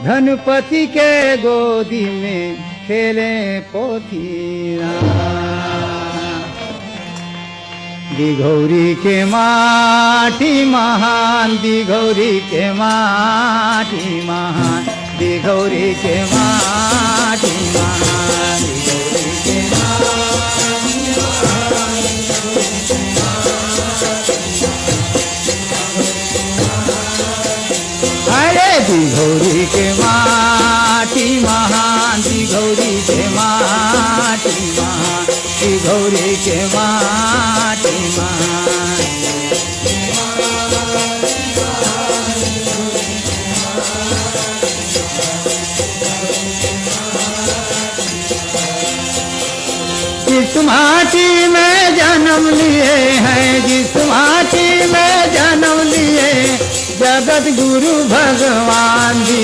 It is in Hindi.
धनपति के गोदी में खेले पोथीरा। दिघौरी के माटी महान, दिघौरी के माटी महान, दिघौरी के माटी महान, दिघौरी के अरे दिघौरी के माटी महान, दिघौरी के माटी महान, दिघौरी के माटी महान। जिस माटी में जन्म लिए हैं, जिस माटी में जन्म लिए जगत गुरु भगवान जी।